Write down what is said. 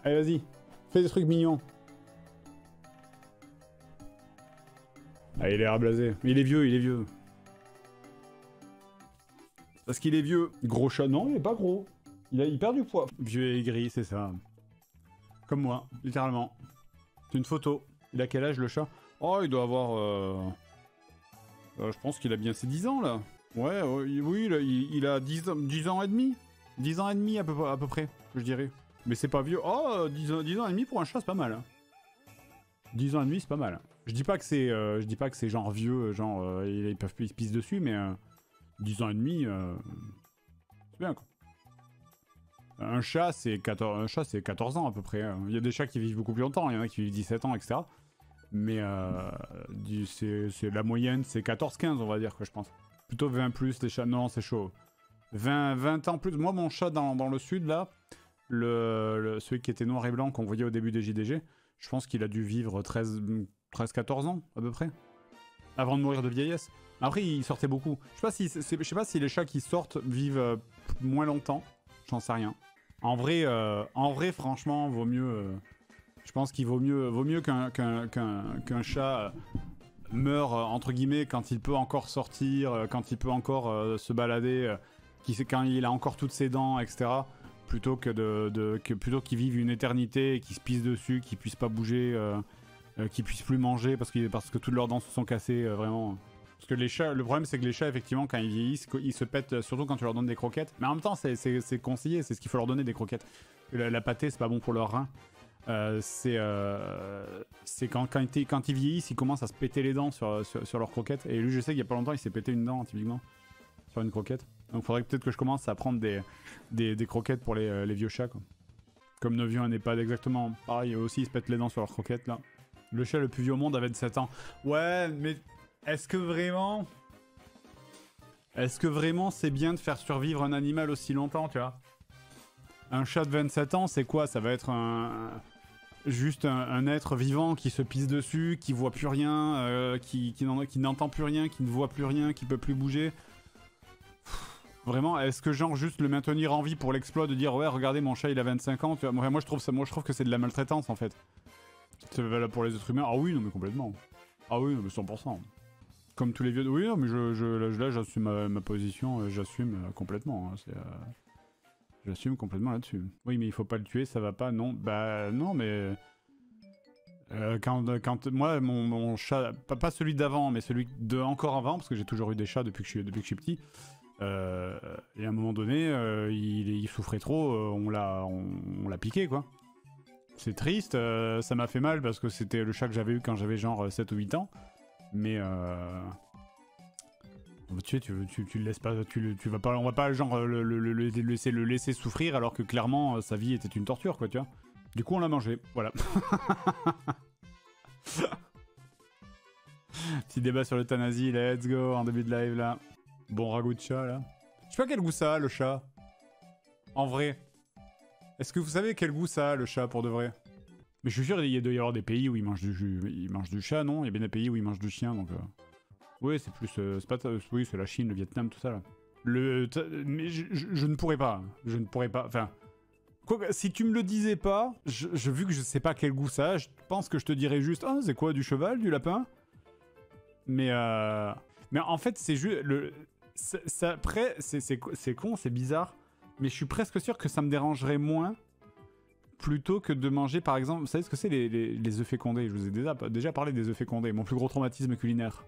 Allez, vas-y. Fais des trucs mignons. Ah, il est l'air blasé. Mais il est vieux, il est vieux. Parce qu'il est vieux. Gros chat, non, il est pas gros. Il perd du poids. Vieux et aigri, c'est ça. Comme moi, littéralement. C'est une photo. Il a quel âge, le chat? Oh, il doit avoir... je pense qu'il a bien ses 10 ans, là. Ouais, oui, il a 10 ans et demi. 10 ans et demi, à peu près, je dirais. Mais c'est pas vieux. Oh, 10 ans et demi pour un chat, c'est pas mal. 10 ans et demi, c'est pas mal. Je dis pas que c'est genre vieux, genre ils se pissent dessus, mais 10 ans et demi, c'est bien quoi. Un chat, c'est 14 ans à peu près. Il y a des chats qui vivent beaucoup plus longtemps, il y en a qui vivent 17 ans, etc. Mais c'est la moyenne, c'est 14-15, on va dire, quoi, je pense. Plutôt 20 plus, les chats. Non, c'est chaud. 20 ans plus. Moi, mon chat dans le sud, là, celui qui était noir et blanc qu'on voyait au début des JDG, je pense qu'il a dû vivre 13-14 ans, à peu près. Avant de mourir de vieillesse. Après, il sortait beaucoup. Je sais pas si les chats qui sortent vivent moins longtemps. J'en sais rien. En vrai, franchement, vaut mieux... je pense qu'il vaut mieux qu'un chat meure, entre guillemets, quand il peut encore sortir, quand il peut encore se balader, quand il a encore toutes ses dents, etc. Plutôt plutôt qu'il vive une éternité, qu'il se pisse dessus, qu'il puisse pas bouger, qu'il puisse plus manger parce que toutes leurs dents se sont cassées, vraiment. Parce que les chats, le problème c'est que les chats, effectivement, quand ils vieillissent, ils se pètent, surtout quand tu leur donnes des croquettes. Mais en même temps, c'est conseillé, c'est ce qu'il faut leur donner, des croquettes. La pâtée, c'est pas bon pour leurs reins. C'est quand ils vieillissent, ils commencent à se péter les dents sur leurs croquettes. Et lui, je sais qu'il y a pas longtemps, il s'est pété une dent, typiquement, sur une croquette. Donc faudrait peut-être que je commence à prendre des croquettes pour les vieux chats, quoi. Comme nos vieux un EHPAD, exactement. Pareil, eux aussi, ils se pètent les dents sur leurs croquettes, là. Le chat le plus vieux au monde avait 7 ans. Ouais, mais est-ce que vraiment c'est bien de faire survivre un animal aussi longtemps, tu vois? Un chat de 27 ans, c'est quoi? Ça va être juste un être vivant qui se pisse dessus, qui voit plus rien, qui n'entend plus rien, qui ne voit plus rien, qui peut plus bouger. Vraiment, est-ce que genre juste le maintenir en vie pour l'exploit de dire ouais, regardez, mon chat il a 25 ans, tu vois? Moi je trouve que c'est de la maltraitance en fait. C'est valable pour les êtres humains. Ah oui, non mais complètement. Ah oui, non mais 100%. Comme tous les vieux. Oui, non mais là j'assume ma position, j'assume complètement. Hein, j'assume complètement là-dessus. Oui, mais il faut pas le tuer, ça va pas, non. Bah non, mais... quand moi, mon chat, pas celui d'avant, mais celui de encore avant, parce que j'ai toujours eu des chats depuis que je suis petit, et à un moment donné, il souffrait trop, on l'a piqué, quoi. C'est triste, ça m'a fait mal, parce que c'était le chat que j'avais eu quand j'avais genre 7 ou 8 ans, mais... tu le laisses pas, tu vas pas, on va pas genre le laisser souffrir alors que clairement sa vie était une torture, quoi, tu vois. Du coup on l'a mangé, voilà. Petit débat sur l'euthanasie, let's go, en début de live là. Bon ragoût de chat là. Je sais pas quel goût ça a le chat. En vrai. Est-ce que vous savez quel goût ça a le chat pour de vrai? Mais je suis sûr il doit y avoir des pays où ils mangent du chat, non? Il y a bien des pays où ils mangent du chien, donc... Oui, c'est plus... oui, c'est la Chine, le Vietnam, tout ça, là. Mais je ne pourrais pas. Je ne pourrais pas... Enfin... si tu me le disais pas, vu que je sais pas quel goût ça a, je pense que je te dirais juste... Ah, c'est quoi, du cheval, du lapin? Mais en fait, c'est juste... Après, c'est con, c'est bizarre. Mais je suis presque sûr que ça me dérangerait moins... plutôt que de manger, par exemple... Vous savez ce que c'est, les œufs fécondés? Je vous ai déjà parlé des œufs fécondés. Mon plus gros traumatisme culinaire.